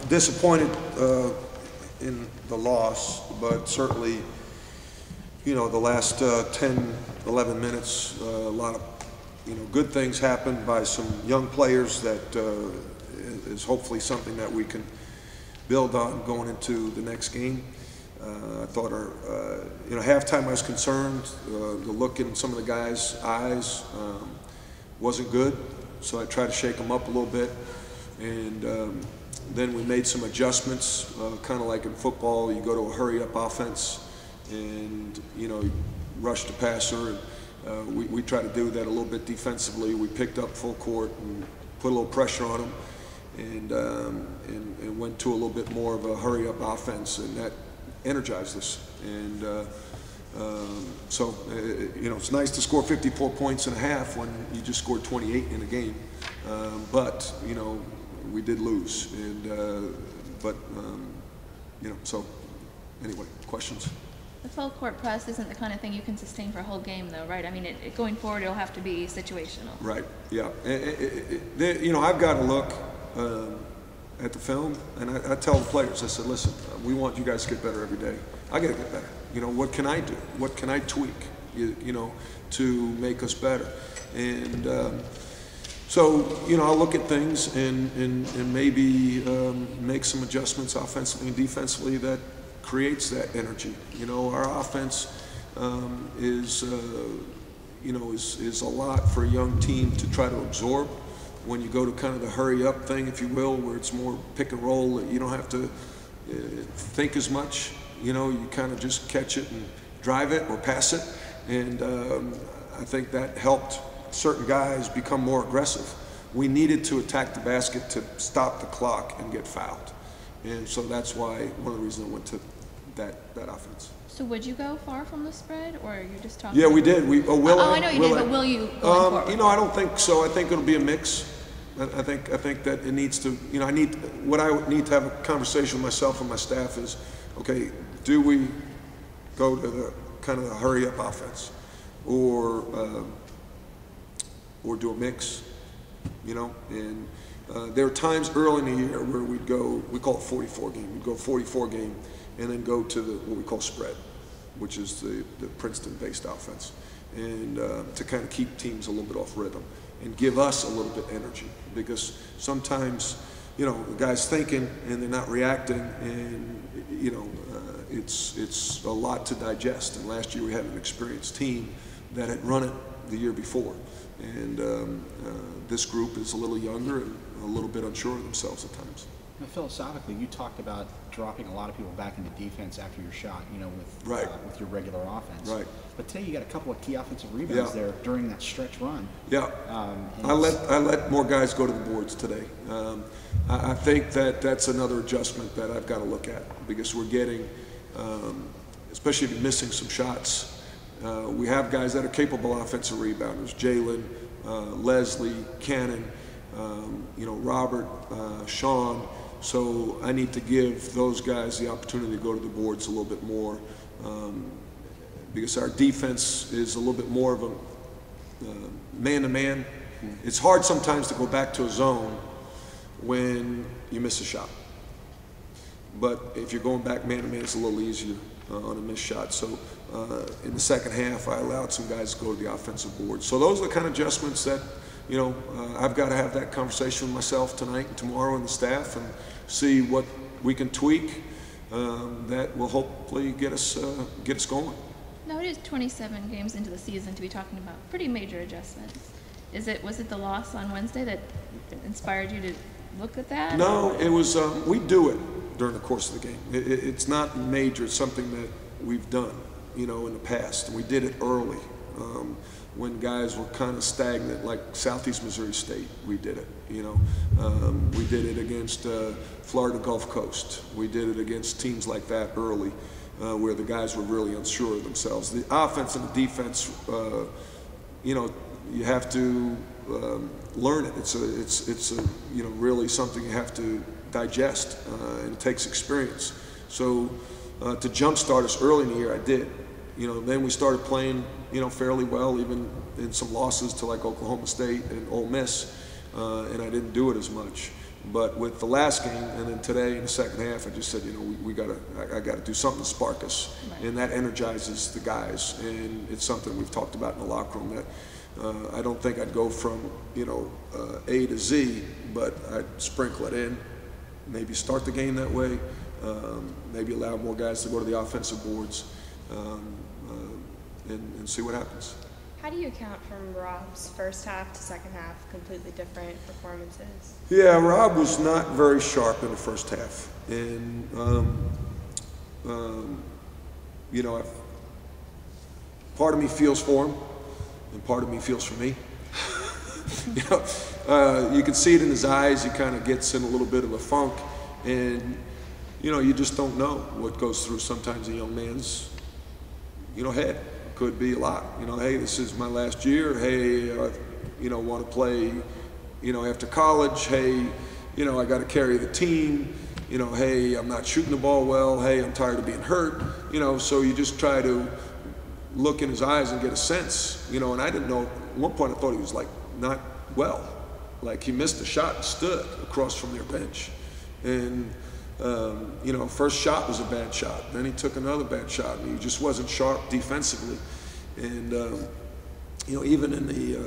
disappointed in the loss, but certainly, you know, the last 10, 11 minutes, a lot of, you know, good things happened by some young players that is hopefully something that we can build on going into the next game. I thought you know, halftime I was concerned. The look in some of the guys' eyes wasn't good, so I tried to shake them up a little bit. And then we made some adjustments, kind of like in football, you go to a hurry-up offense and, you know, you rush the passer. And we try to do that a little bit defensively. We picked up full court and put a little pressure on them and went to a little bit more of a hurry-up offense, and that energized us. And so, you know, it's nice to score 54 points in a half when you just scored 28 in a game. But, you know, we did lose. And, you know, so anyway, questions? The full court press isn't the kind of thing you can sustain for a whole game, though, right? I mean, going forward, it'll have to be situational. Right, yeah. You know, I've got to look at the film, and I tell the players, I said, listen, we want you guys to get better every day. I got to get better. You know, what can I do? What can I tweak, you know, to make us better? And so, you know, I'll look at things and maybe make some adjustments offensively and defensively that creates that energy. You know, our offense is a lot for a young team to try to absorb. When you go to kind of the hurry up thing, if you will, where it's more pick and roll, you don't have to think as much. You know, you kind of just catch it and drive it or pass it. And I think that helped certain guys become more aggressive. We needed to attack the basket to stop the clock and get fouled. And so that's why, one of the reasons I went to that offense. So would you go far from the spread, or you're just talking? Yeah, we did. I know you did, but will you go forward? You know, I don't think so. I think it'll be a mix. I think that it needs to, you know, I need to have a conversation with myself and my staff is, okay, do we go to the kind of the hurry up offense, or do a mix, you know? And there are times early in the year where we'd go, we call it 44 game. We'd go 44 game and then go to what we call spread, which is the Princeton-based offense, and to kind of keep teams a little bit off rhythm and give us a little bit energy, because sometimes, you know, the guy's thinking and they're not reacting, and you know, it's a lot to digest. And last year we had an experienced team that had run it the year before, and this group is a little younger and a little bit unsure of themselves at times. Now, philosophically, you talked about dropping a lot of people back into defense after your shot, you know, with your regular offense. Right. But today you got a couple of key offensive rebounds there during that stretch run. Yeah. I let more guys go to the boards today. I think that's another adjustment that I've got to look at, because we're getting, especially if you're missing some shots, we have guys that are capable offensive rebounders: Jalen, Leslie, Cannon, you know, Robert, Sean. So I need to give those guys the opportunity to go to the boards a little bit more, because our defense is a little bit more of a man-to-man. It's hard sometimes to go back to a zone when you miss a shot. But if you're going back man-to-man, it's a little easier on a missed shot. So in the second half, I allowed some guys to go to the offensive board. So those are the kind of adjustments that, you know, I've got to have that conversation with myself tonight and tomorrow and the staff, and see what we can tweak that will hopefully get us going. Now, it is 27 games into the season to be talking about pretty major adjustments. Was it the loss on Wednesday that inspired you to look at that? No, it was, we do it during the course of the game. It's not major. It's something that we've done, you know, in the past. And we did it early. When guys were kind of stagnant, like Southeast Missouri State, we did it, you know. We did it against Florida Gulf Coast. We did it against teams like that early, where the guys were really unsure of themselves. The offense and the defense, you know, you have to learn it. It's a you know, really something you have to digest, and it takes experience. So to jumpstart us early in the year, I did. You know, then we started playing, you know, fairly well, even in some losses to like Oklahoma State and Ole Miss, and I didn't do it as much. But with the last game and then today in the second half, I just said, you know, I gotta do something to spark us, and that energizes the guys, and it's something we've talked about in the locker room that I don't think I'd go from, you know, A to Z, but I'd sprinkle it in, maybe start the game that way, maybe allow more guys to go to the offensive boards, and see what happens. How do you account from Rob's first half to second half completely different performances? Yeah, Rob was not very sharp in the first half, and you know, part of me feels for him, and part of me feels for me. You know, you can see it in his eyes. He kind of gets in a little bit of a funk, and you know, you just don't know what goes through sometimes a young man's, you know, head. Could be a lot. You know, hey, this is my last year. Hey, you know, want to play, you know, after college. Hey, you know, I got to carry the team. You know, hey, I'm not shooting the ball well. Hey, I'm tired of being hurt. You know, so you just try to look in his eyes and get a sense. You know, and I didn't know. At one point, I thought he was like not well, like he missed a shot and stood across from their bench, and you know, first shot was a bad shot. Then he took another bad shot, and he just wasn't sharp defensively. And you know, even in the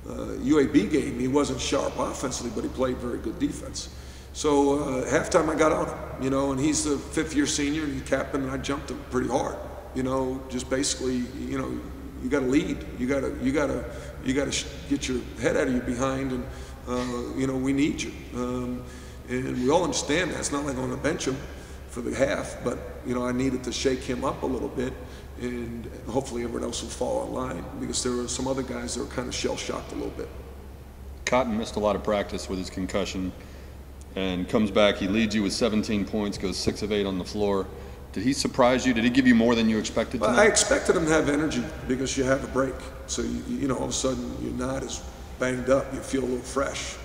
UAB game, he wasn't sharp offensively, but he played very good defense. So halftime, I got on him, you know, and he's the fifth-year senior, and he's captain, and I jumped him pretty hard. You know, just basically, you know, you got to lead. You got to get your head out of your behind, and you know, we need you. And we all understand that. It's not like I'm going to bench him for the half, but you know, I needed to shake him up a little bit, and hopefully everyone else will fall in line, because there were some other guys that were kind of shell-shocked a little bit. Cotton missed a lot of practice with his concussion and comes back. He leads you with 17 points, goes 6 of 8 on the floor. Did he surprise you? Did he give you more than you expected tonight? Well, I expected him to have energy because you have a break. So, you know, all of a sudden you're not as banged up. You feel a little fresh.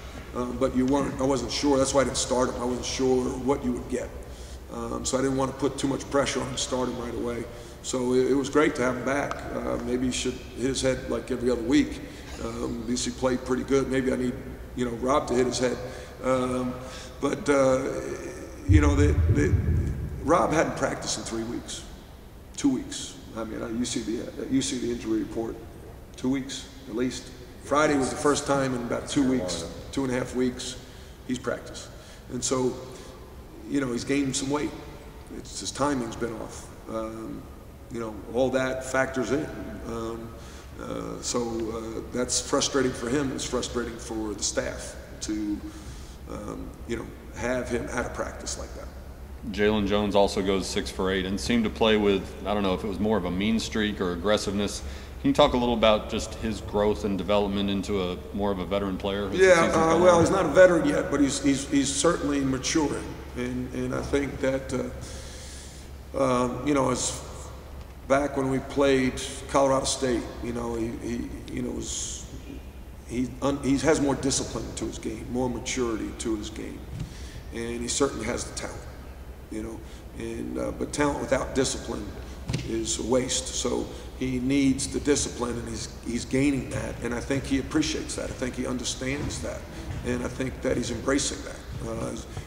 But you weren't. I wasn't sure. That's why I didn't start him. I wasn't sure what you would get. So I didn't want to put too much pressure on him to start him right away. So it was great to have him back. Maybe he should hit his head like every other week. At least he played pretty good. Maybe I need, you know, Rob to hit his head. But you know, Rob hadn't practiced in 3 weeks, 2 weeks. I mean, you see the injury report. 2 weeks at least. Friday was the first time in about 2 weeks, 2.5 weeks, he's practiced. And so, you know, he's gained some weight. His timing's been off. You know, all that factors in. So that's frustrating for him. It's frustrating for the staff to, you know, have him out of practice like that. Jalen Jones also goes 6 for 8 and seemed to play with, I don't know if it was more of a mean streak or aggressiveness. Can you talk a little about just his growth and development into more of a veteran player? Yeah, well, he's not a veteran yet, but he's certainly maturing, and I think that you know, as back when we played Colorado State, you know, he has more discipline to his game, more maturity to his game, and he certainly has the talent, you know, and but talent without discipline is a waste. So he needs the discipline, and he's gaining that, and I think he appreciates that. I think he understands that, and I think that he's embracing that.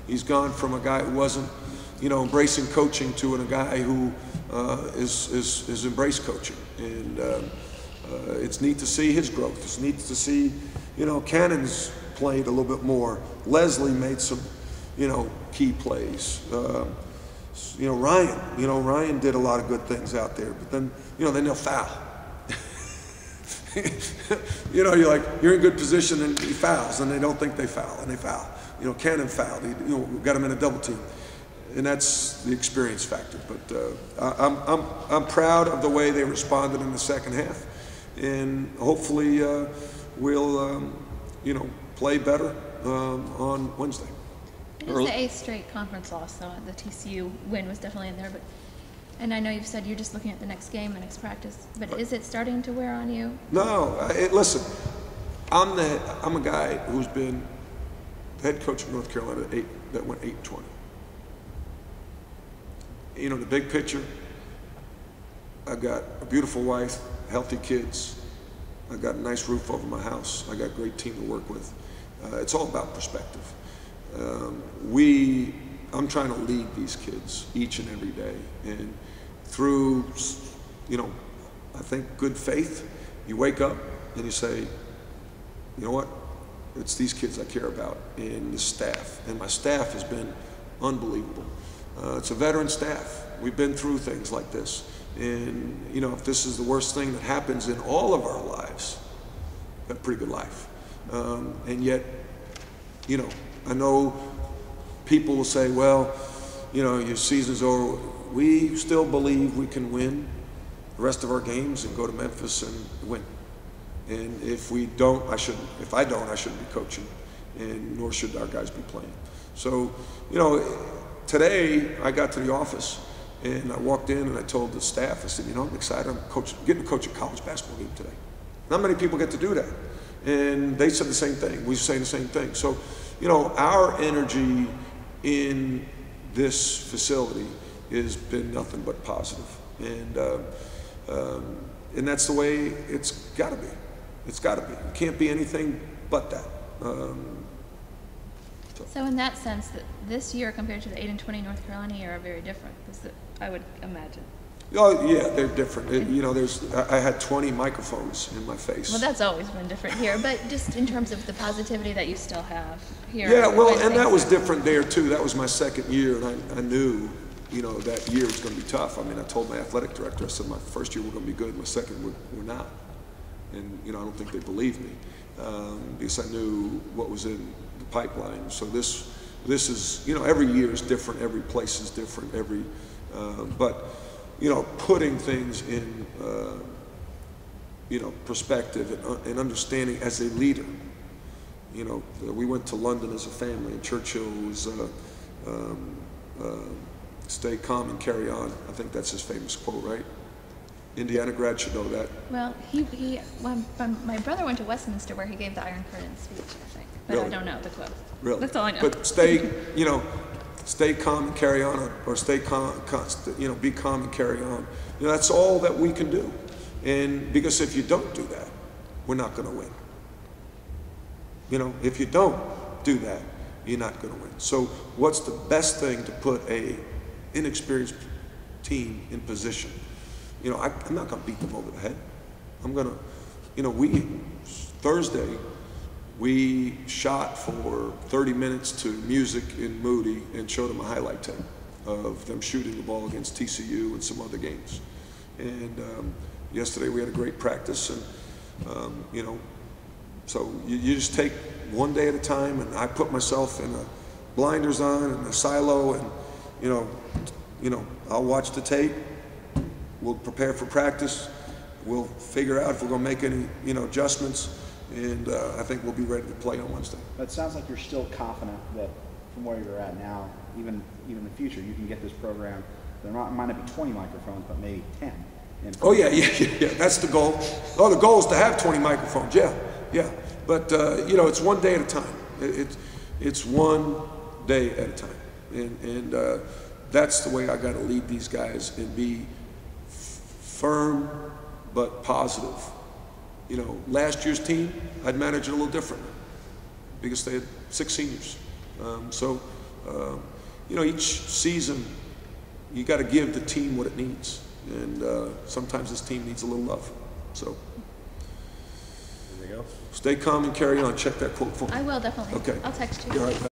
He's gone from a guy who wasn't, you know, embracing coaching to a guy who is embraced coaching, and it's neat to see his growth. It's neat to see, you know, Cannon's played a little bit more. Leslie made some, you know, key plays. You know, Ryan did a lot of good things out there, but then, you know, then they'll foul. You know, you're in good position and he fouls, and they don't think they foul, and they foul. You know, Cannon fouled. You know, got him in a double team, and that's the experience factor. But I'm proud of the way they responded in the second half, and hopefully we'll you know, play better on Wednesday. It is the 8th straight conference loss, so the TCU win was definitely in there. But, and I know you've said you're just looking at the next game, the next practice. But is it starting to wear on you? No. Listen, I'm a guy who's been head coach of North Carolina that went 8-20. You know, the big picture. I've got a beautiful wife, healthy kids. I've got a nice roof over my house. I got a great team to work with. It's all about perspective. I'm trying to lead these kids each and every day, and through, I think good faith, you wake up and you say, you know what, it's these kids I care about, and the staff, and my staff has been unbelievable. It's a veteran staff. We've been through things like this, and if this is the worst thing that happens in all of our lives, we've got a pretty good life. And yet, I know people will say, well, your season's over. We still believe we can win the rest of our games and go to Memphis and win. And if we don't, if I don't, I shouldn't be coaching, and nor should our guys be playing. So, today I got to the office and I walked in and I told the staff, I said, I'm excited, I'm getting to coach a college basketball game today. Not many people get to do that. And they said the same thing. We say the same thing. So, our energy in this facility has been nothing but positive. And that's the way it's got to be. It's got to be. It can't be anything but that. So in that sense, this year compared to the 8-20 North Carolina year are very different, I would imagine. Oh yeah, they're different. I had 20 microphones in my face. Well, that's always been different here, but just in terms of the positivity that you still have here. Yeah, well, and that was different there too. That was my second year, and I knew, that year was going to be tough. I mean, I told my athletic director, I said my first year we're going to be good, my second we're not. And I don't think they believed me because I knew what was in the pipeline. So this is, every year is different, every place is different, but putting things in perspective and understanding as a leader. We went to London as a family, and Churchill was stay calm and carry on. I think that's his famous quote, right? Indiana grad should know that. Well, my brother went to Westminster where he gave the Iron Curtain speech, I think. But really? I don't know the quote. Really? That's all I know. But stay calm and carry on, or stay calm, be calm and carry on. That's all that we can do. And because if you don't do that, we're not going to win. If you don't do that, you're not going to win. So what's the best thing to put a inexperienced team in position? I'm not going to beat them over the head. I'm going to, Thursday, we shot for 30 minutes to music in Moody and showed them a highlight tape of them shooting the ball against TCU and some other games. And yesterday we had a great practice, and so you just take one day at a time, and I put myself in a blinders on and a silo, and I'll watch the tape. We'll prepare for practice. We'll figure out if we're going to make any, adjustments, and I think we'll be ready to play on Wednesday. But it sounds like you're still confident that from where you're at now, even in the future, you can get this program. There might not be 20 microphones, but maybe 10. Oh yeah. That's the goal. Oh, the goal is to have 20 microphones. Yeah. But it's one day at a time. It's one day at a time, and that's the way I got to lead these guys and be firm but positive. Last year's team, I'd manage it a little differently because they had 6 seniors. Each season, you got to give the team what it needs, and sometimes this team needs a little love. So, there you go. Stay calm and carry on. Check that quote for me. I will definitely. Okay. I'll text you. All right.